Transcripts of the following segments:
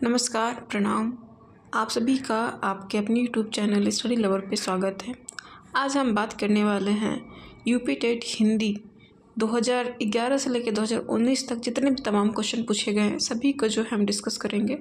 नमस्कार, प्रणाम। आप सभी का आपके अपने यूट्यूब चैनल स्टडी लवर पे स्वागत है। आज हम बात करने वाले हैं यूपी टेट हिंदी 2011 से लेकर 2019 तक जितने भी तमाम क्वेश्चन पूछे गए हैं सभी को जो है हम डिस्कस करेंगे।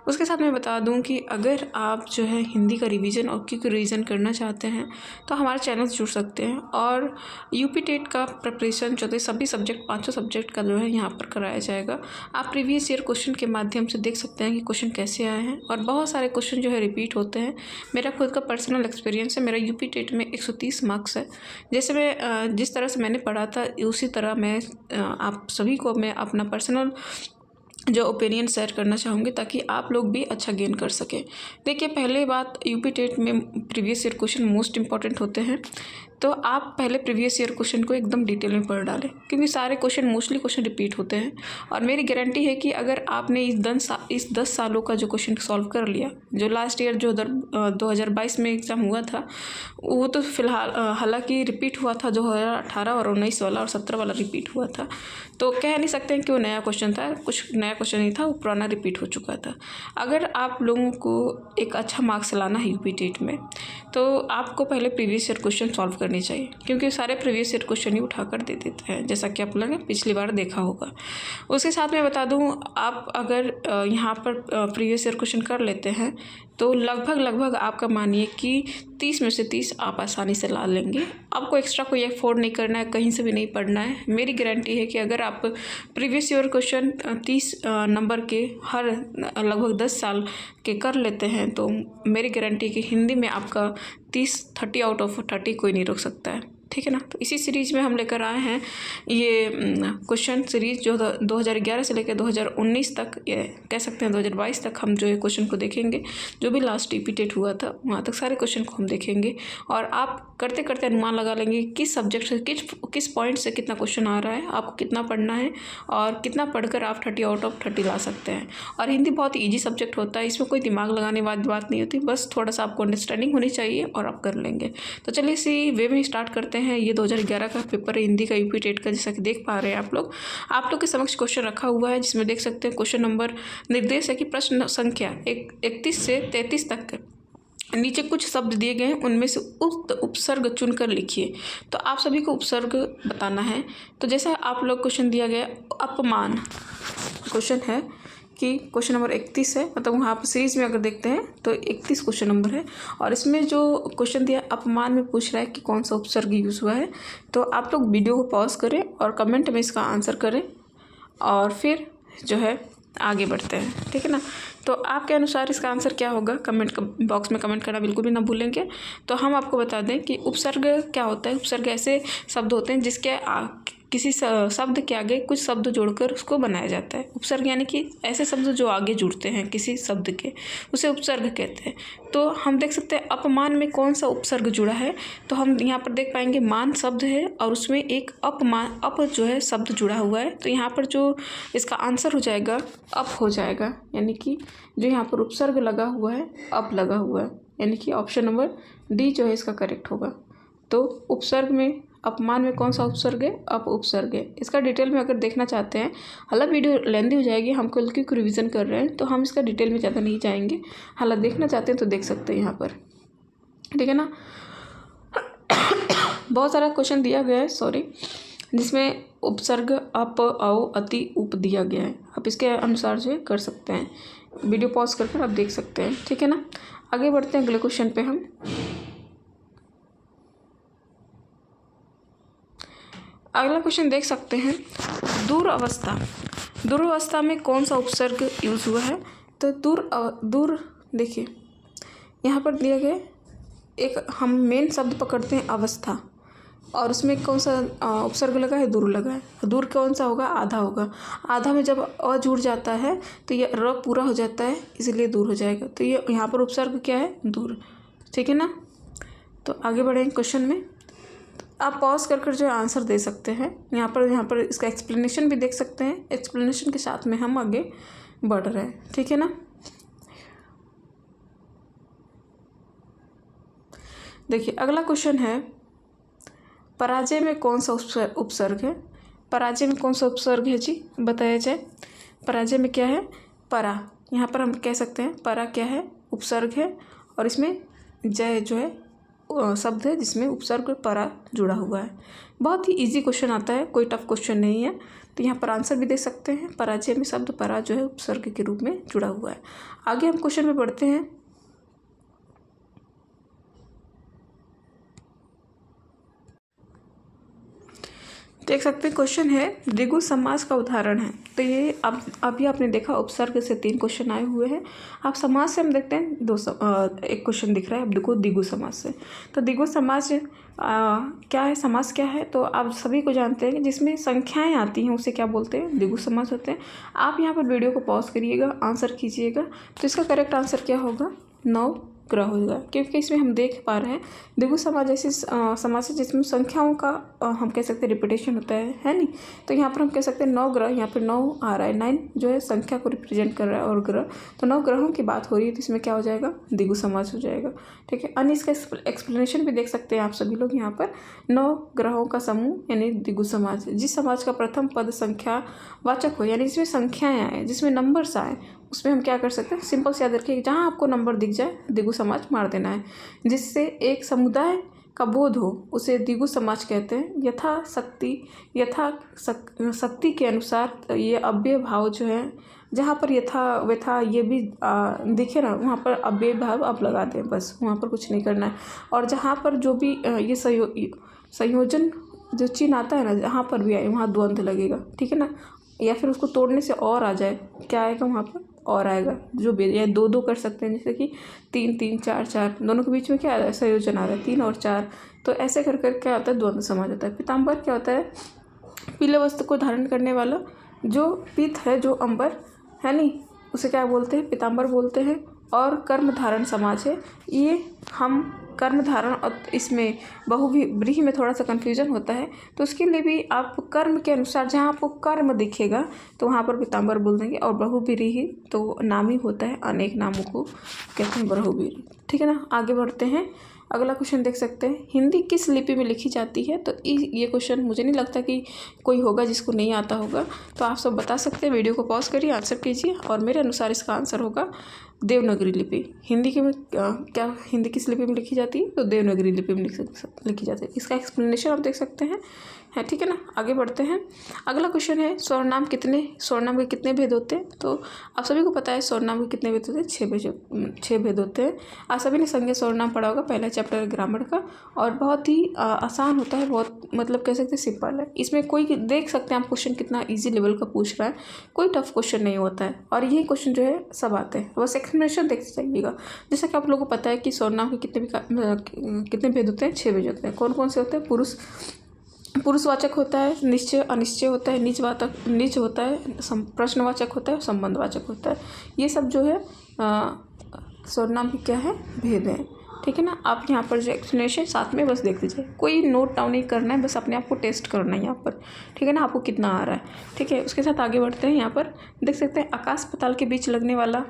उसके साथ मैं बता दूं कि अगर आप जो है हिंदी का रिवीजन और क्विक रिवीजन करना चाहते हैं तो हमारे चैनल से जुड़ सकते हैं। और यूपी टेट का प्रिपरेशन जो है सभी सब्जेक्ट 500 सब्जेक्ट का जो है यहाँ पर कराया जाएगा। आप प्रीवियस ईयर क्वेश्चन के माध्यम से देख सकते हैं कि क्वेश्चन कैसे आए हैं और बहुत सारे क्वेश्चन जो है रिपीट होते हैं। मेरा खुद का पर्सनल एक्सपीरियंस है। मेरा यूपी टेट में 130 मार्क्स है। जैसे मैं जिस तरह से मैंने पढ़ा था उसी तरह मैं आप सभी को मैं अपना पर्सनल जो ओपिनियन शेयर करना चाहूँगी ताकि आप लोग भी अच्छा गेन कर सकें। देखिए, पहले बात यूपी टेट में previous year question most important होते हैं, तो आप पहले प्रीवियस ईयर क्वेश्चन को एकदम डिटेल में पढ़ डालें क्योंकि सारे क्वेश्चन मोस्टली क्वेश्चन रिपीट होते हैं। और मेरी गारंटी है कि अगर आपने इस 10 सालों का जो क्वेश्चन सॉल्व कर लिया, जो लास्ट ईयर जो 2022 में एग्ज़ाम हुआ था वो तो फिलहाल हालांकि रिपीट हुआ था, 2018 और 19 वाला और 17 वाला रिपीट हुआ था, तो कह नहीं सकते हैं कि वो नया क्वेश्चन था। कुछ नया क्वेश्चन नहीं था, वो पुराना रिपीट हो चुका था। अगर आप लोगों को एक अच्छा मार्क्स लाना है यूपी टेट में तो आपको पहले प्रीवियस ईयर क्वेश्चन सॉल्व करने चाहिए क्योंकि सारे प्रीवियस ईयर क्वेश्चन ही उठाकर दे देते हैं, जैसा कि आप लोगों ने पिछली बार देखा होगा। उसके साथ मैं बता दूं, आप अगर यहाँ पर प्रीवियस ईयर क्वेश्चन कर लेते हैं तो लगभग आपका मानिए कि 30 में से 30 आप आसानी से ला लेंगे। आपको एक्स्ट्रा कोई एफोर्ड नहीं करना है, कहीं से भी नहीं पढ़ना है। मेरी गारंटी है कि अगर आप प्रीवियस ईयर क्वेश्चन 30 नंबर के हर लगभग 10 साल के कर लेते हैं तो मेरी गारंटी है कि हिंदी में आपका 30 आउट ऑफ 30 कोई नहीं रोक सकता है। ठीक है ना। तो इसी सीरीज में हम लेकर आए हैं ये क्वेश्चन सीरीज जो 2011 से लेकर 2019 तक, ये कह सकते हैं 2022 तक हम जो है क्वेश्चन को देखेंगे। जो भी लास्ट यूपी टेट हुआ था वहाँ तक सारे क्वेश्चन को हम देखेंगे और आप करते करते अनुमान लगा लेंगे किस सब्जेक्ट से किस पॉइंट से कितना क्वेश्चन आ रहा है, आपको कितना पढ़ना है और कितना पढ़कर आप 30 आउट ऑफ 30 ला सकते हैं। और हिंदी बहुत ईजी सब्जेक्ट होता है, इसमें कोई दिमाग लगाने वाली बात नहीं होती, बस थोड़ा सा आपको अंडरस्टैंडिंग होनी चाहिए और आप कर लेंगे। तो चलिए इसी वे में स्टार्ट करते हैं। ये 2011 का पेपर है हिंदी का यूपी टेट का, जैसा कि देख पा रहे हैं आप लोग के समक्ष क्वेश्चन रखा हुआ है जिसमें देख सकते हैं क्वेश्चन नंबर निर्देश है कि प्रश्न संख्या 31 से 33 तक नीचे कुछ शब्द दिए गए हैं, उनमें से उपसर्ग चुनकर लिखिए। तो आप सभी को उपसर्ग बताना है। तो जैसा आप लोग क्वेश्चन दिया गया अपमान क्वेश्चन है कि क्वेश्चन नंबर 31 है, मतलब वहाँ पर सीरीज में अगर देखते हैं तो 31 क्वेश्चन नंबर है और इसमें जो क्वेश्चन दिया अपमान में पूछ रहा है कि कौन सा उपसर्ग यूज़ हुआ है। तो आप लोग वीडियो को पॉज करें और कमेंट में इसका आंसर करें और फिर जो है आगे बढ़ते हैं। ठीक है ना। तो आपके अनुसार इसका आंसर क्या होगा, कमेंट बॉक्स में कमेंट करना बिल्कुल भी ना भूलेंगे। तो हम आपको बता दें कि उपसर्ग क्या होता है। उपसर्ग ऐसे शब्द होते हैं जिसके किसी शब्द के आगे कुछ शब्द जोड़कर उसको बनाया जाता है। उपसर्ग यानी कि ऐसे शब्द जो आगे जुड़ते हैं किसी शब्द के, उसे उपसर्ग कहते हैं। तो हम देख सकते हैं अपमान में कौन सा उपसर्ग जुड़ा है, तो हम यहाँ पर देख पाएंगे मान शब्द है और उसमें एक अपमान अप जो है शब्द जुड़ा हुआ है। तो यहाँ पर जो इसका आंसर हो जाएगा अप हो जाएगा, यानी कि जो यहाँ पर उपसर्ग लगा हुआ है अप लगा हुआ है, यानी कि ऑप्शन नंबर डी जो है इसका करेक्ट होगा। तो उपसर्ग में अपमान में कौन सा उपसर्ग है, अप उपसर्ग है। इसका डिटेल में अगर देखना चाहते हैं, हालांकि वीडियो लेंदी हो जाएगी, हम कल की रिवीजन कर रहे हैं तो हम इसका डिटेल में ज़्यादा नहीं जाएंगे। हालांकि देखना चाहते हैं तो देख सकते हैं यहाँ पर। ठीक है ना। बहुत सारा क्वेश्चन दिया गया है जिसमें उपसर्ग अप औ अति उप दिया गया है। आप इसके अनुसार जो कर सकते हैं, वीडियो पॉज कर आप देख सकते हैं। ठीक है ना। आगे बढ़ते हैं अगले क्वेश्चन पे। हम अगला क्वेश्चन देख सकते हैं दूरावस्था में कौन सा उपसर्ग यूज़ हुआ है। तो दूर देखिए यहाँ पर दिया गया एक, हम मेन शब्द पकड़ते हैं अवस्था और उसमें कौन सा उपसर्ग लगा है, दूर लगा है। दूर कौन सा होगा, आधा होगा। आधा में जब अ जुड़ जाता है तो ये र पूरा हो जाता है, इसलिए दूर हो जाएगा। तो ये यहाँ पर उपसर्ग क्या है, दूर। ठीक है ना। तो आगे बढ़ेंगे क्वेश्चन में। आप पॉज कर जो आंसर दे सकते हैं। यहाँ पर इसका एक्सप्लेनेशन भी देख सकते हैं। एक्सप्लेनेशन के साथ में हम आगे बढ़ रहे हैं। ठीक है ना। देखिए अगला क्वेश्चन है पराजय में कौन सा उपसर्ग है। पराजय में कौन सा उपसर्ग है जी, बताया जाए। पराजय में क्या है, परा, यहाँ पर हम कह सकते हैं परा क्या है, उपसर्ग है, और इसमें जय जो है शब्द है जिसमें उपसर्ग परा जुड़ा हुआ है। बहुत ही इजी क्वेश्चन आता है, कोई टफ क्वेश्चन नहीं है। तो यहाँ पर आंसर भी दे सकते हैं, पराजय में शब्द परा जो है उपसर्ग के रूप में जुड़ा हुआ है। आगे हम क्वेश्चन में बढ़ते हैं। देख सकते हैं क्वेश्चन है द्विगु समास का उदाहरण है। तो ये अब अभी आपने देखा उपसर्ग से 3 क्वेश्चन आए हुए हैं। अब समास से हम देखते हैं एक क्वेश्चन दिख रहा है अब देखो द्विगु समास से। तो द्विगु समास क्या है, समास क्या है, तो आप सभी को जानते हैं कि जिसमें संख्याएं आती हैं उसे क्या बोलते हैं, द्विगु समास होते हैं। आप यहाँ पर वीडियो को पॉज करिएगा, आंसर कीजिएगा। तो इसका करेक्ट आंसर क्या होगा, 9 ग्रह होगा, क्योंकि इसमें हम देख पा रहे हैं द्विगु समास जैसी समास है जिसमें संख्याओं का हम कह सकते हैं रिपीटेशन होता है नहीं। तो यहाँ पर हम कह सकते हैं 9 ग्रह, यहाँ पर 9 आ रहा है, 9 जो है संख्या को रिप्रेजेंट कर रहा है और ग्रह, तो 9 ग्रहों की बात हो रही है, तो इसमें क्या हो जाएगा, द्विगु समास हो जाएगा। ठीक है, अन्य इसका एक्सप्लेनेशन भी देख सकते हैं आप सभी लोग। यहाँ पर 9 ग्रहों का समूह यानी द्विगु समास, जिस समाज का प्रथम पद संख्या वाचक हो, यानी जिसमें संख्याएं आए, जिसमें नंबर्स आए, उसमें हम क्या कर सकते हैं, सिंपल से याद रखिए, जहाँ आपको नंबर दिख जाए द्विगु समास मार देना है। जिससे एक समुदाय का बोध हो उसे द्विगु समास कहते हैं। शक्ति के अनुसार ये अव्यय भाव जो है, जहाँ पर यथा व्यथा ये भी दिखे ना, वहाँ पर अव्यय भाव आप लगा दें, बस वहाँ पर कुछ नहीं करना है। और जहाँ पर जो भी ये संयोजन जो चिन्ह आता है ना, जहाँ पर भी आए वहाँ द्वंद्व लगेगा। ठीक है ना, या फिर उसको तोड़ने से और आ जाए, क्या आएगा वहाँ पर, और आएगा। जो या 2-2 कर सकते हैं, जैसे कि 3-3 4-4, दोनों के बीच में क्या आ रहा है, संयोजन आ रहा है 3 और 4। तो ऐसे कर कर क्या होता है, द्वंद्व समास होता है। पीताम्बर क्या होता है, पीले वस्त्र को धारण करने वाला। जो पीत है, जो अंबर है नहीं, उसे क्या बोलते हैं, पीताम्बर बोलते हैं। और कर्म धारण समाज है ये। हम कर्म धारण, और इसमें बहुव्रीहि में थोड़ा सा कन्फ्यूजन होता है, तो उसके लिए भी आप कर्म के अनुसार, जहाँ आपको कर्म दिखेगा तो वहाँ पर पीताम्बर बोल देंगे। और बहुव्रीहि तो नाम ही होता है, अनेक नामों को कहते हैं बहुव्रीहि। ठीक है ना, आगे बढ़ते हैं। अगला क्वेश्चन देख सकते हैं, हिंदी किस लिपि में लिखी जाती है। तो ये क्वेश्चन मुझे नहीं लगता कि कोई होगा जिसको नहीं आता होगा, तो आप सब बता सकते हैं। वीडियो को पॉज करिए, आंसर कीजिए, और मेरे अनुसार इसका आंसर होगा देवनागरी लिपि। हिंदी के में क्या हिंदी किस लिपि में लिखी जाती है, तो देवनागरी लिपि में लिखी जाती है। इसका एक्सप्लेनेशन आप देख सकते हैं, है। ठीक है ना, आगे बढ़ते हैं। अगला क्वेश्चन है स्वर्णाम के कितने भेद होते हैं। तो आप सभी को पता है स्वर्णाम के कितने भेद होते हैं, 6 भेद होते हैं। आप सभी ने संज्ञा स्वर्णाम पढ़ा होगा, पहला चैप्टर ग्रामर का, और बहुत ही आसान होता है, बहुत मतलब कह सकते हैं सिंपल है। इसमें कोई देख सकते हैं आप क्वेश्चन कितना ईजी लेवल का पूछ रहा है, कोई टफ क्वेश्चन नहीं होता है, और यही क्वेश्चन जो है सब आते हैं। बस एक्सप्लेनेशन देखते जाइएगा। जैसा कि आप लोगों को पता है कि स्वर्णाम के कितने भेद होते हैं, 6 भेद होते हैं। कौन कौन से होते हैं, पुरुषवाचक होता है, निश्चय अनिश्चय होता है, निज होता है, प्रश्नवाचक होता है, संबंधवाचक होता है। ये सब जो है सर्वनाम के क्या है, भेद है। ठीक है ना, आप यहाँ पर जो एक्सप्लेनेशन साथ में बस देख लीजिए, कोई नोट डाउन नहीं करना है, बस अपने आप को टेस्ट करना है यहाँ पर। ठीक है ना, आपको कितना आ रहा है। ठीक है, उसके साथ आगे बढ़ते हैं। यहाँ पर देख सकते हैं आकाश पाताल के बीच लगने वाला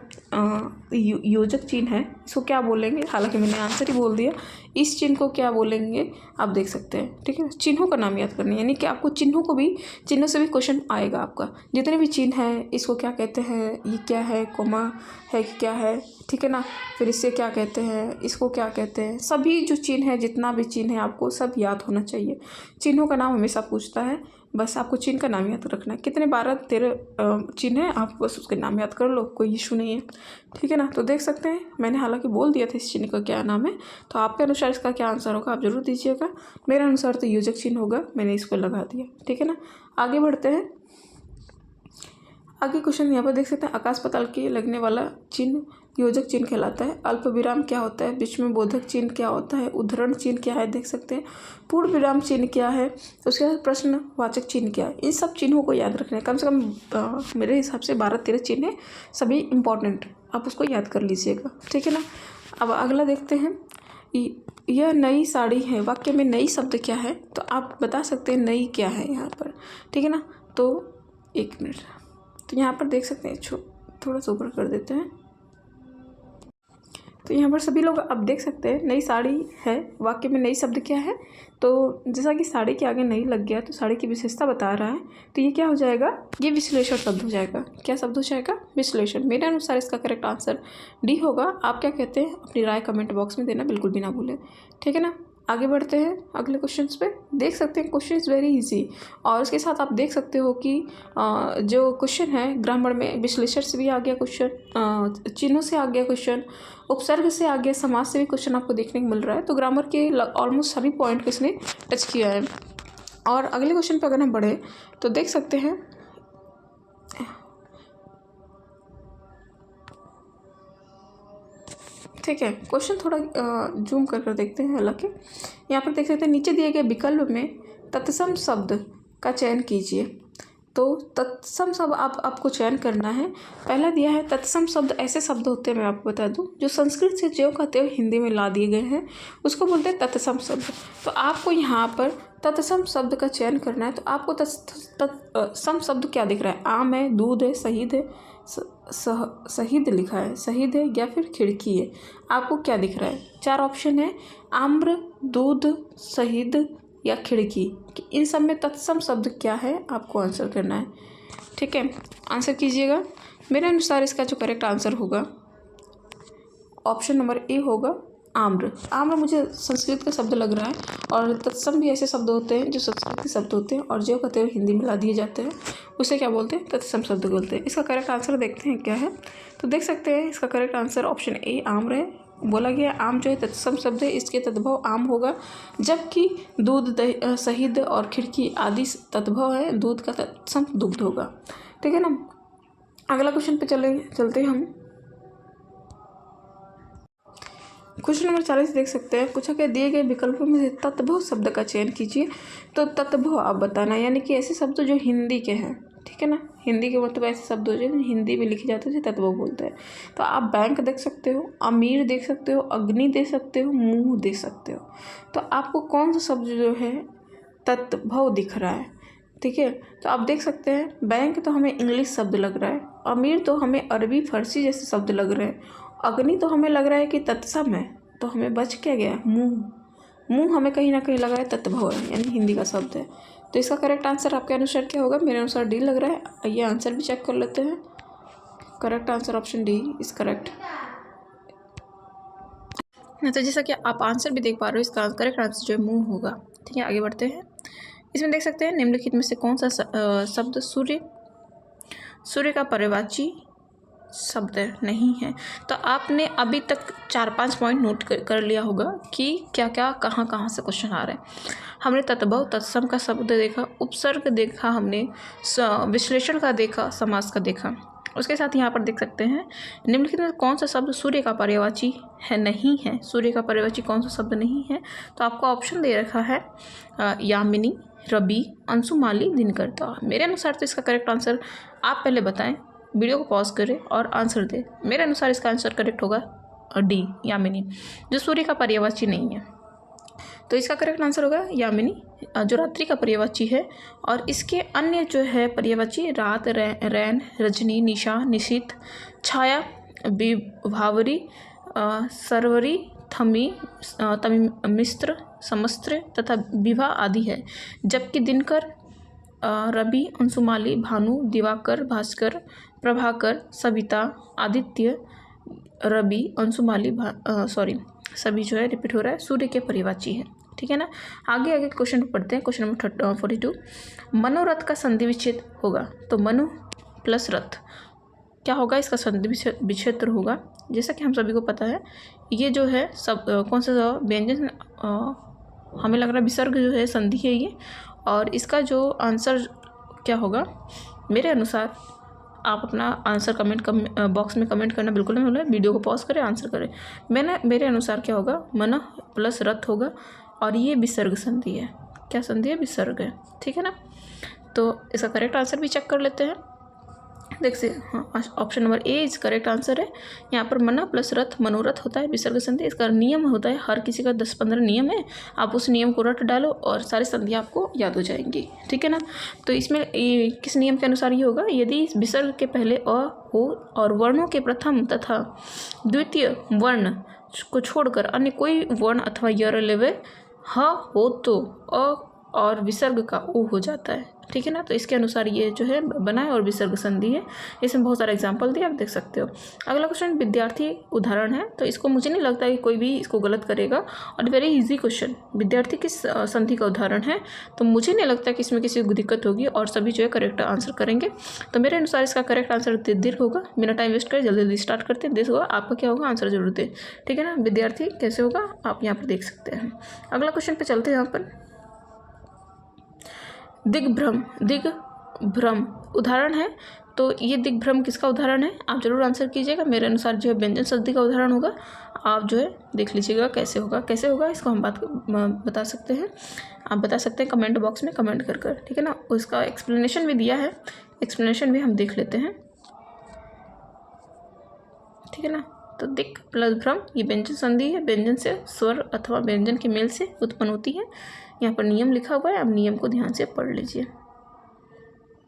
योजक चिन्ह है, इसको क्या बोलेंगे। हालांकि मैंने आंसर ही बोल दिया, इस चिन्ह को क्या बोलेंगे आप देख सकते हैं। ठीक है, चिन्हों का नाम याद करना है, यानी कि आपको चिन्हों से भी क्वेश्चन आएगा आपका। जितने भी चिन्ह हैं, इसको क्या कहते हैं, ये क्या है, कोमा है कि क्या है। ठीक है ना, फिर इससे क्या कहते हैं, इसको क्या कहते हैं, सभी जो चिन्ह है, जितना भी चिन्ह है आपको सब याद होना चाहिए। चिन्हों का नाम हमेशा पूछता है, बस आपको चिन्ह का नाम याद रखना है। कितने 12-13 चिन्ह हैं, आप बस उसके नाम याद कर लो, कोई इशू नहीं है। ठीक है ना, तो देख सकते हैं मैंने हालांकि बोल दिया था इस चिन्ह का क्या नाम है, तो आपके अनुसार इसका क्या आंसर होगा आप जरूर दीजिएगा। मेरे अनुसार तो योजक चिन्ह होगा, मैंने इसको लगा दिया। ठीक है ना, आगे बढ़ते हैं। आगे क्वेश्चन यहाँ पर देख सकते हैं, आकाश पाताल के लगने वाला चिन्ह योजक चिन्ह कहलाता है। अल्प विराम क्या होता है, बीच में बोधक चिन्ह क्या होता है, उद्धरण चिन्ह क्या है देख सकते हैं, पूर्ण विराम चिन्ह क्या है, उसके बाद प्रश्नवाचक चिन्ह क्या है। इन सब चिन्हों को याद रखना है, कम से कम मेरे हिसाब से 12-13 चिन्ह है, सभी इंपॉर्टेंट, आप उसको याद कर लीजिएगा। ठीक है ना, अब अगला देखते हैं। यह नई साड़ी है, वाक्य में नई शब्द क्या है, तो आप बता सकते हैं नई क्या है यहाँ पर। ठीक है ना, तो एक मिनट, तो यहाँ पर देख सकते हैं, थोड़ा सा ऊपर कर देते हैं। तो यहाँ पर सभी लोग अब देख सकते हैं नई साड़ी है, वाक्य में नई शब्द क्या है, तो जैसा कि साड़ी के आगे नई लग गया तो साड़ी की विशेषता बता रहा है, तो ये क्या हो जाएगा, ये विश्लेषण शब्द हो जाएगा। क्या शब्द हो जाएगा, विश्लेषण। मेरे अनुसार इसका करेक्ट आंसर डी होगा। आप क्या कहते हैं अपनी राय कमेंट बॉक्स में देना बिल्कुल भी ना भूलें, ठीक है ना। आगे बढ़ते हैं अगले क्वेश्चंस पे। देख सकते हैं क्वेश्चन इज़ वेरी इजी, और उसके साथ आप देख सकते हो कि जो क्वेश्चन है ग्रामर में विश्लेषण से भी आ गया क्वेश्चन, चिन्हों से आ गया क्वेश्चन, उपसर्ग से आ गया, समास से भी क्वेश्चन आपको देखने को मिल रहा है। तो ग्रामर के ऑलमोस्ट सभी पॉइंट को इसने टच किया है। और अगले क्वेश्चन पर अगर हम बढ़े तो देख सकते हैं ठीक है, क्वेश्चन थोड़ा जूम कर देखते हैं। हालांकि यहाँ पर देख सकते हैं नीचे दिए गए विकल्प में तत्सम शब्द का चयन कीजिए। तो तत्सम शब्द आपको चयन करना है। पहला दिया है तत्सम शब्द ऐसे शब्द होते हैं, मैं आपको बता दूं, जो संस्कृत से ज्यों का त्यों हिंदी में ला दिए गए हैं, उसको बोलते हैं तत्सम शब्द। तो आपको यहाँ पर तत्सम शब्द का चयन करना है। तो आपको तत्सम शब्द क्या दिख रहा है, आम है, दूध है, शहीद है, शहीद लिखा है, शहीद है या फिर खिड़की है, आपको क्या दिख रहा है। 4 ऑप्शन है, आम्र, दूध, शहीद या खिड़की। इन सब में तत्सम शब्द क्या है आपको आंसर करना है, ठीक है। आंसर कीजिएगा। मेरे अनुसार इसका जो करेक्ट आंसर होगा ऑप्शन नंबर ए होगा, आम्र। आम्र मुझे संस्कृत का शब्द लग रहा है, और तत्सम भी ऐसे शब्द होते हैं जो संस्कृत के शब्द होते हैं और जो कहते हैं हिंदी में ला दिए जाते हैं, उसे क्या बोलते हैं, तत्सम शब्द बोलते हैं। इसका करेक्ट आंसर देखते हैं क्या है। तो देख सकते हैं इसका करेक्ट आंसर ऑप्शन ए आम्र है। बोला गया आम जो है तत्सम शब्द है, इसके तद्भव आम होगा, जबकि दूध, शहीद और खिड़की आदि तद्भव है, दूध का तत्सम दुग्ध होगा, ठीक है ना। अगला क्वेश्चन पे चलते हैं हम। क्वेश्चन नंबर 40 देख सकते हैं, पूछा गया दिए गए विकल्पों में से तत्भव शब्द का चयन कीजिए। तो तत्भव आप बताना, यानी कि ऐसे शब्द जो हिंदी के हैं, ठीक है ना। हिंदी के मतलब ऐसे शब्द हो जो हिंदी में लिखे जाते हैं तत्भव बोलते हैं। तो आप बैंक देख सकते हो, अमीर देख सकते हो, अग्नि दे सकते हो, मुंह दे सकते हो। तो आपको कौन सा शब्द जो है तत्भव दिख रहा है, ठीक है। तो आप देख सकते हैं बैंक तो हमें इंग्लिश शब्द लग रहा है, अमीर तो हमें अरबी फारसी जैसे शब्द लग रहे हैं, अग्नि तो हमें लग रहा है कि तत्सम है, तो हमें बच क्या गया, मुंह हमें कहीं ना कहीं लग रहा है तत्भव है, यानी हिंदी का शब्द है। तो इसका करेक्ट आंसर आपके अनुसार क्या होगा, मेरे अनुसार डी लग रहा है। आइए आंसर भी चेक कर लेते हैं। Correct answer option D is correct. तो जैसा कि आप आंसर भी देख पा रहे हो, इसका करेक्ट आंसर जो है मुंह होगा, ठीक है। आगे बढ़ते हैं। इसमें देख सकते हैं निम्नलिखित में से कौन सा शब्द सूर्य का पर्यायवाची शब्द नहीं है। तो आपने अभी तक 4-5 पॉइंट नोट कर लिया होगा कि क्या क्या कहाँ से क्वेश्चन आ रहे हैं। हमने तत्भव तत्सम का शब्द देखा, उपसर्ग देखा, हमने विश्लेषण का देखा, समास का देखा। उसके साथ यहाँ पर देख सकते हैं निम्नलिखित में कौन सा शब्द सूर्य का पर्यायवाची है, नहीं है। सूर्य का पर्यायवाची कौन सा शब्द नहीं है, तो आपको ऑप्शन दे रखा है यामिनी, रवि, अंशुमाली, दिनकर। तो मेरे अनुसार तो इसका करेक्ट आंसर आप पहले बताएं, वीडियो को पॉज करें और आंसर दें। मेरे अनुसार इसका आंसर करेक्ट होगा डी, यामिनी, जो सूर्य का पर्यायवाची नहीं है। तो इसका करेक्ट आंसर होगा यामिनी, जो रात्रि का पर्यायवाची है। और इसके अन्य जो है पर्यायवाची रात, रैन, रजनी, निशा, निशीथ, छाया, विभावरी, सरवरी, थमी, मिस्त्र, समस्त्र तथा विभा आदि है। जबकि दिनकर, रवि, अंशुमाली, भानु, दिवाकर, भास्कर, प्रभाकर, सविता, आदित्य, रवि, अंशुमाली, सभी जो है रिपीट हो रहा है, सूर्य के पर्यायवाची है, ठीक है ना। आगे क्वेश्चन पढ़ते हैं। क्वेश्चन नंबर 42, मनोरथ का संधि विच्छेद होगा। तो मनु प्लस रथ क्या होगा, इसका संधि विच्छेद होगा। जैसा कि हम सभी को पता है, ये जो है सब कौन सा व्यंजन, हमें लग रहा है विसर्ग जो है संधि है ये। और इसका जो आंसर क्या होगा, मेरे अनुसार आप अपना आंसर कमेंट बॉक्स में कमेंट करना बिल्कुल नहीं भूलें, वीडियो को पॉज करें, आंसर करें। मेरे अनुसार क्या होगा, मन प्लस रथ होगा, और ये विसर्ग संधि है। क्या संधि है, विसर्ग है, ठीक है ना। तो इसका करेक्ट आंसर भी चेक कर लेते हैं। देखिए हाँ, option number A is correct answer है। यहाँ पर मना प्लस रथ मनोरथ होता है विसर्ग संधि। इसका नियम होता है, हर किसी का 10-15 नियम है, आप उस नियम को रट डालो और सारी संधियाँ आपको याद हो जाएंगी, ठीक है ना। तो इसमें ये किस नियम के अनुसार ये होगा, यदि विसर्ग के पहले अ हो और वर्णों के प्रथम तथा द्वितीय वर्ण को छोड़कर अन्य कोई वर्ण अथवा य लेवे ह हो तो अ और विसर्ग का ओ हो जाता है, ठीक है ना। तो इसके अनुसार ये जो है बना है और विसर्ग संधि है। इसमें बहुत सारे एग्जाम्पल दिए, आप देख सकते हो। अगला क्वेश्चन विद्यार्थी उदाहरण है, तो इसको मुझे नहीं लगता कि कोई भी इसको गलत करेगा और वेरी इजी क्वेश्चन। विद्यार्थी किस संधि का उदाहरण है, तो मुझे नहीं लगता कि इसमें किसी को दिक्कत होगी और सभी जो है करेक्ट आंसर करेंगे। तो मेरे अनुसार इसका करेक्ट आंसर दीर्घ होगा। बिना टाइम वेस्ट करें जल्दी जल्दी स्टार्ट करते हैं। दीर्घ होगा, आपका क्या होगा आंसर जरूर दें, ठीक है ना। विद्यार्थी कैसे होगा आप यहाँ पर देख सकते हैं। अगला क्वेश्चन पे चलते हैं। यहाँ पर दिग्भ्रम उदाहरण है, तो ये दिग्भ्रम किसका उदाहरण है आप जरूर आंसर कीजिएगा। मेरे अनुसार जो है व्यंजन संधि का उदाहरण होगा। आप जो है देख लीजिएगा कैसे होगा इसको हम बता सकते हैं। आप बता सकते हैं कमेंट बॉक्स में कमेंट कर, ठीक है ना। उसका एक्सप्लेनेशन भी दिया है, एक्सप्लेनेशन भी हम देख लेते हैं, ठीक है ना। तो दिक् प्लस भ्रम ये व्यंजन संधि है, व्यंजन से स्वर अथवा व्यंजन के मेल से उत्पन्न होती है। यहाँ पर नियम लिखा हुआ है, आप नियम को ध्यान से पढ़ लीजिए,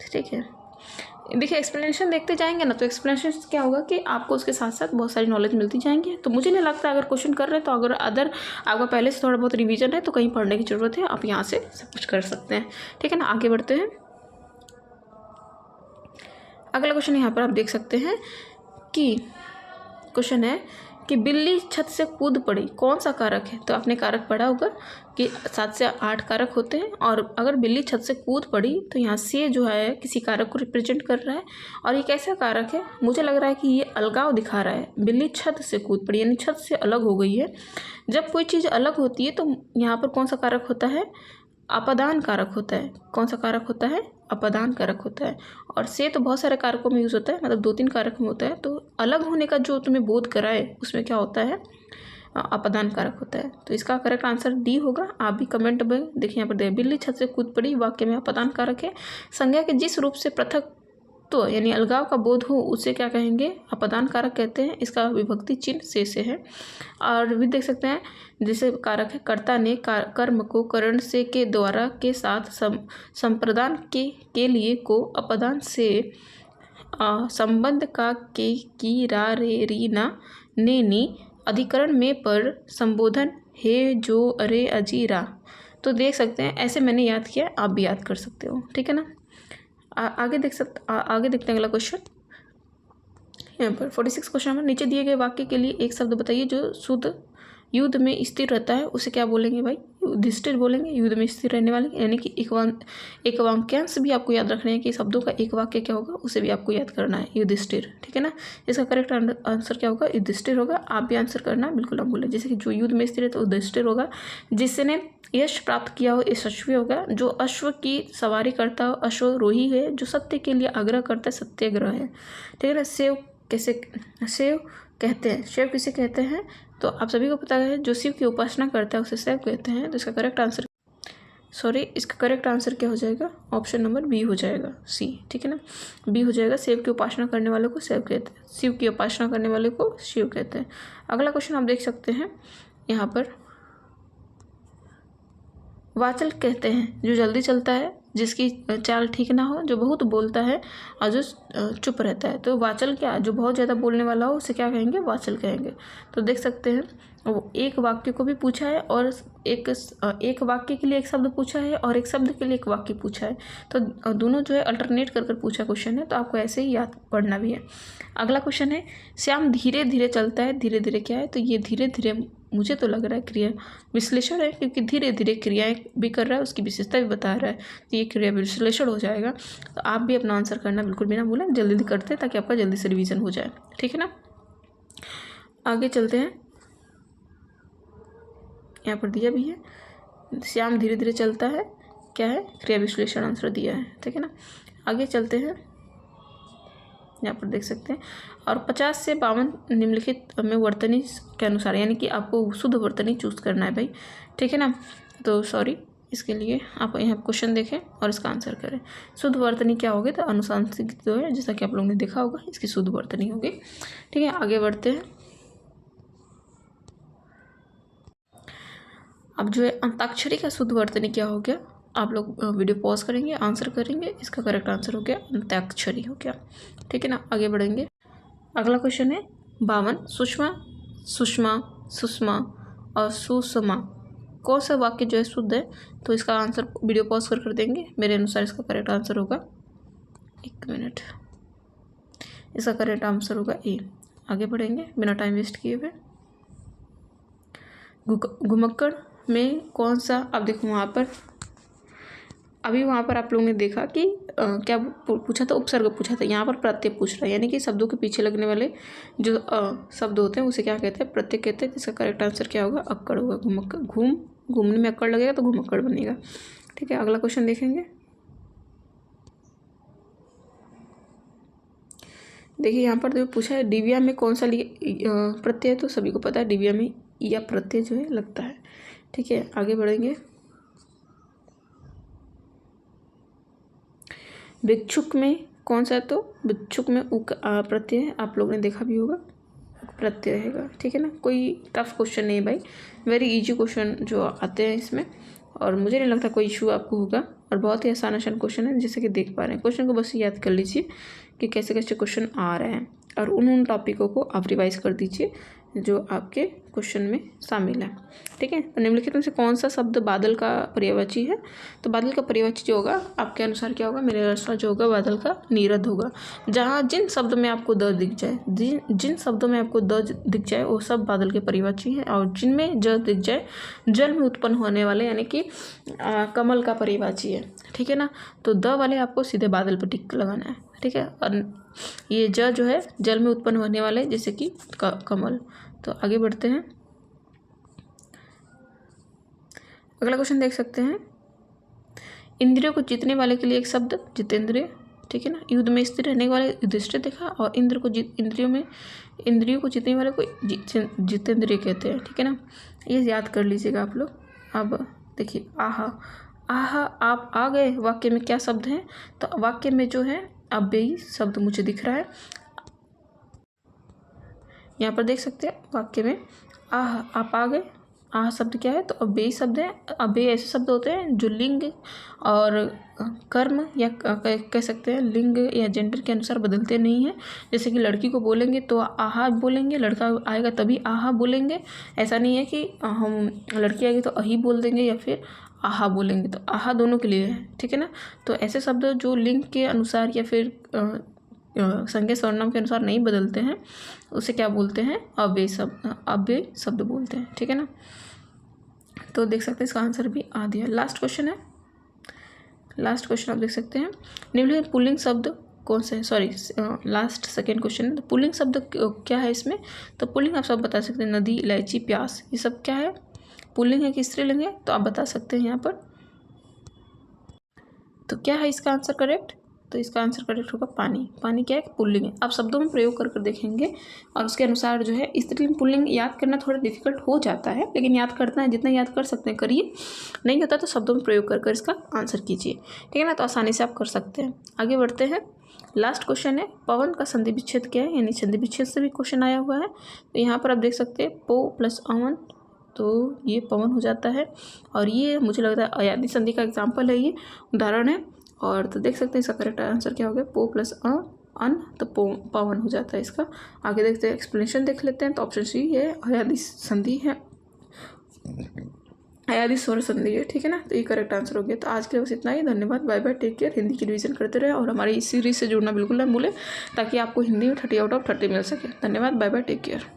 ठीक है। देखिए एक्सप्लेनेशन देखते जाएंगे ना, तो एक्सप्लेनेशन क्या होगा कि आपको उसके साथ साथ बहुत सारी नॉलेज मिलती जाएंगी। तो मुझे नहीं लगता अगर क्वेश्चन कर रहे हैं तो अगर आपका पहले से थोड़ा बहुत रिवीजन है तो कहीं पढ़ने की ज़रूरत है, आप यहाँ से सब कुछ कर सकते हैं, ठीक है ना। आगे बढ़ते हैं। अगला क्वेश्चन यहाँ पर आप देख सकते हैं कि क्वेश्चन है कि बिल्ली छत से कूद पड़ी, कौन सा कारक है। तो आपने कारक पढ़ा होगा कि 7 से 8 कारक होते हैं, और अगर बिल्ली छत से कूद पड़ी तो यहाँ से जो है किसी कारक को रिप्रेजेंट कर रहा है। और ये कैसा कारक है, मुझे लग रहा है कि ये अलगाव दिखा रहा है। बिल्ली छत से कूद पड़ी यानी छत से अलग हो गई है। जब कोई चीज़ अलग होती है तो यहाँ पर कौन सा कारक होता है, अपादान कारक होता है। कौन सा कारक होता है, अपादान कारक होता है। और से तो बहुत सारे कारकों में यूज़ होता है, मतलब 2-3 कारक में होता है। तो अलग होने का जो तुम्हें बोध कराए उसमें क्या होता है, अपादान कारक होता है। तो इसका करेक्ट आंसर डी होगा। आप भी कमेंट में देखिए, यहाँ पर देखिए बिल्ली छत से कूद पड़ी वाक्य में अपादान कारक है। संज्ञा के जिस रूप से पृथक तो यानी अलगाव का बोध हो उसे क्या कहेंगे, अपादान कारक कहते हैं। इसका विभक्ति चिन्ह से है। और भी देख सकते हैं जैसे कारक है, कर्ता ने कर्म को करण से के द्वारा के साथ संप्रदान के लिए को अपदान से संबंध का के की रा रे री ना ने नी अधिकरण में पर संबोधन हे जो अरे अजी रा। तो देख सकते हैं ऐसे मैंने याद किया, आप भी याद कर सकते हो, ठीक है ना। आगे देखते हैं अगला क्वेश्चन। यहाँ पर 46 क्वेश्चन में नीचे दिए गए वाक्य के लिए एक शब्द बताइए जो शुद्ध युद्ध में स्थिर रहता है। उसे क्या बोलेंगे भाई, युधिष्ठिर बोलेंगे। युद्ध में स्थिर रहने वाले यानी कि एक वाक्यांश भी आपको याद रखना है कि शब्दों का एक वाक्य क्या होगा, उसे भी आपको याद करना है, युधिष्ठिर, ठीक है ना। इसका करेक्ट आंसर क्या होगा, युधिष्ठिर होगा। आप भी आंसर करना बिल्कुल आप बोले, जैसे कि जो युद्ध में स्थिर है तो युधिष्ठिर होगा। जिसने यश प्राप्त किया हो यशस्वी होगा। जो अश्व की सवारी करता हो अश्वरोही है। जो सत्य के लिए आग्रह करता है सत्याग्रह है, ठीक है ना। सेव कहते हैं, शिव किसे कहते हैं, तो आप सभी को पता है जो शिव की उपासना करता है उसे शिव कहते हैं। तो इसका करेक्ट आंसर क्या हो जाएगा, ऑप्शन नंबर बी हो जाएगा, सी, ठीक है ना, बी हो जाएगा। शिव की उपासना करने वाले को शिव कहते हैं, शिव की उपासना करने वाले को शिव कहते हैं। अगला क्वेश्चन आप देख सकते हैं यहाँ पर, वाचल कहते हैं जो जल्दी चलता है, जिसकी चाल ठीक ना हो, जो बहुत बोलता है और जो चुप रहता है। तो वाचल क्या, जो बहुत ज़्यादा बोलने वाला हो उसे क्या कहेंगे, वाचल कहेंगे। तो देख सकते हैं वो एक वाक्य को भी पूछा है और एक वाक्य के लिए एक शब्द पूछा है और एक शब्द के लिए एक वाक्य पूछा है। तो दोनों जो है अल्टरनेट कर पूछा क्वेश्चन है, तो आपको ऐसे ही याद पढ़ना भी है। अगला क्वेश्चन है, श्याम धीरे धीरे चलता है। धीरे धीरे क्या है, तो ये धीरे धीरे मुझे तो लग रहा है क्रिया विश्लेषण है, क्योंकि धीरे धीरे क्रियाएं भी कर रहा है, उसकी विशेषता भी बता रहा है, तो ये क्रिया विश्लेषण हो जाएगा। तो आप भी अपना आंसर करना बिल्कुल बिना भूलें, जल्दी जल्दी करते हैं ताकि आपका जल्दी से रिवीजन हो जाए, ठीक है ना। आगे चलते हैं, यहाँ पर दिया भी है श्याम धीरे धीरे चलता है, क्या है, क्रिया विश्लेषण आंसर दिया है, ठीक है ना। आगे चलते हैं, यहाँ पर देख सकते हैं, और 50 से 52 निम्नलिखित में वर्तनी के अनुसार, यानी कि आपको शुद्ध वर्तनी चूज करना है भाई, ठीक है ना। तो सॉरी इसके लिए आप यहाँ क्वेश्चन देखें और इसका आंसर करें। शुद्ध वर्तनी क्या होगी? तो अनुशांसिक जो है, जैसा कि आप लोगों ने देखा होगा, इसकी शुद्ध वर्तनी होगी। ठीक है, आगे बढ़ते हैं। अब जो है अंताक्षरी का शुद्ध वर्तनी क्या हो गया? आप लोग वीडियो पॉज करेंगे, आंसर करेंगे। इसका करेक्ट आंसर हो गया अंताक्षरी हो गया। ठीक है ना, आगे बढ़ेंगे। अगला क्वेश्चन है 52। सुषमा, सुषमा, सुषमा और सुषमा कौन सा वाक्य जो है शुद्ध है? तो इसका आंसर वीडियो पॉज कर देंगे। मेरे अनुसार इसका करेक्ट आंसर होगा, एक मिनट, इसका करेक्ट आंसर होगा ए। आगे बढ़ेंगे बिना टाइम वेस्ट किए हुए। घुमक्कड़ में कौन सा, अब देखो वहाँ पर अभी वहाँ पर आप लोगों ने देखा कि क्या पूछा था? उपसर्ग पूछा था। यहाँ पर प्रत्यय पूछ रहा है, यानी कि शब्दों के पीछे लगने वाले जो शब्द होते हैं उसे क्या कहते हैं? प्रत्यय कहते हैं। इसका करेक्ट आंसर क्या होगा? अक्कड़ होगा। घुमक्कड़, घूमने में अक्कड़ लगेगा तो घुमक्कड़ बनेगा। ठीक है, अगला क्वेश्चन देखेंगे। देखिए यहाँ पर जो पूछा है दिव्या में कौन सा प्रत्यय है? तो सभी को पता है दिव्या में या प्रत्यय जो है लगता है। ठीक है, आगे बढ़ेंगे। भिक्षुक में कौन सा है? तो भिक्षुक में उक प्रत्यय है, आप लोगों ने देखा भी होगा, प्रत्यय रहेगा। ठीक है ना, कोई टफ क्वेश्चन नहीं भाई, वेरी इजी क्वेश्चन जो आते हैं इसमें, और मुझे नहीं लगता कोई इशू आपको होगा, और बहुत ही आसान क्वेश्चन है जैसे कि देख पा रहे हैं। क्वेश्चन को बस याद कर लीजिए कि कैसे कैसे क्वेश्चन आ रहे हैं, और उन टॉपिकों को आप रिवाइज कर दीजिए जो आपके क्वेश्चन में शामिल है। ठीक है, तो निम्नलिखित में से कौन सा शब्द बादल का पर्यायवाची है? तो बादल का पर्यायवाची जो होगा आपके अनुसार क्या होगा? मेरे अनुसार जो होगा बादल का नीरद होगा। जहाँ जिन शब्द में आपको द दिख जाए, जिन शब्दों में आपको द दिख जाए वो सब बादल के पर्यायवाची हैं, और जिनमें ज दिख जाए जल में उत्पन्न होने वाले, यानी कि कमल का पर्यायवाची है। ठीक है ना, तो द वाले आपको सीधे बादल पर टिक लगाना है। ठीक है, और ये ज जो है जल में उत्पन्न होने वाले जैसे कि कमल। तो आगे बढ़ते हैं। अगला क्वेश्चन देख सकते हैं। इंद्रियों को जीतने वाले के लिए एक शब्द जितेंद्रिय। ठीक है ना, युद्ध में स्थिर रहने वाले युधिष्ठिर देखा, और इंद्रियों को जीतने वाले को जितेंद्रिय कहते हैं। ठीक है ना, ये याद कर लीजिएगा आप लोग। अब देखिए आहा, आहा आप आ गए वाक्य में क्या शब्द है? तो वाक्य में जो है अव्ययी शब्द मुझे दिख रहा है, यहाँ पर देख सकते हैं वाक्य में आह आप आ गए। आह शब्द क्या है? तो अव्ययी शब्द है। अव्ययी ऐसे शब्द होते हैं जो लिंग और कर्म या कह सकते हैं लिंग या जेंडर के अनुसार बदलते नहीं हैं। जैसे कि लड़की को बोलेंगे तो आहा बोलेंगे, लड़का आएगा तभी आहा बोलेंगे। ऐसा नहीं है कि हम लड़की आएगी तो अही बोल देंगे या फिर आहा बोलेंगे, तो आहा दोनों के लिए है। ठीक है ना, तो ऐसे शब्द जो लिंग के अनुसार या फिर संज्ञा सर्वनाम के अनुसार नहीं बदलते हैं उसे क्या बोलते हैं? अव्ययी शब्द बोलते हैं। ठीक है ना, तो देख सकते हैं इसका आंसर भी आ दिया। लास्ट क्वेश्चन है, लास्ट क्वेश्चन आप देख सकते हैं। निम्नलिखित पुल्लिंग शब्द कौन से? सॉरी, लास्ट सेकेंड क्वेश्चन है। तो पुल्लिंग शब्द क्या है इसमें? तो पुल्लिंग आप सब बता सकते हैं। नदी, इलायची, प्यास, ये सब क्या है? पुल्लिंग है कि स्त्रीलिंग है? तो आप बता सकते हैं यहाँ पर। तो क्या है इसका आंसर करेक्ट? तो इसका आंसर करेक्ट होगा पानी। पानी क्या है? पुल्लिंग है। आप शब्दों में प्रयोग कर देखेंगे और उसके अनुसार जो है स्त्रीलिंग पुल्लिंग याद करना थोड़ा डिफिकल्ट हो जाता है, लेकिन याद करना है जितना याद कर सकते हैं करिए, नहीं होता तो शब्दों में प्रयोग कर इसका आंसर कीजिए। ठीक है ना, तो आसानी से आप कर सकते हैं। आगे बढ़ते हैं। लास्ट क्वेश्चन है पवन का संधि विच्छेद क्या है? यानी संधि विच्छेद से भी क्वेश्चन आया हुआ है। तो यहाँ पर आप देख सकते हैं पो प्लस अवन, तो ये पवन हो जाता है। और ये मुझे लगता है अयादी संधि का एग्जाम्पल है, ये उदाहरण है। और तो देख सकते हैं इसका करेक्ट आंसर क्या हो गया? पो प्लस अन, तो पवन हो जाता है इसका। आगे देखते हैं, एक्सप्लेनेशन देख लेते हैं। तो ऑप्शन सी है अयादी संधि है, अयादी स्वर संधि है। ठीक है ना, तो ये करेक्ट आंसर हो गया। तो आज के लिए बस इतना ही। धन्यवाद, bye bye, take care. Hindi की रिवीजन करते रहे और हमारी इस सीरीज से जुड़ना बिल्कुल ना भूलें ताकि आपको हिंदी में 30 आउट ऑफ 30 मिल सके। धन्यवाद, बाय बाय, टेक केयर।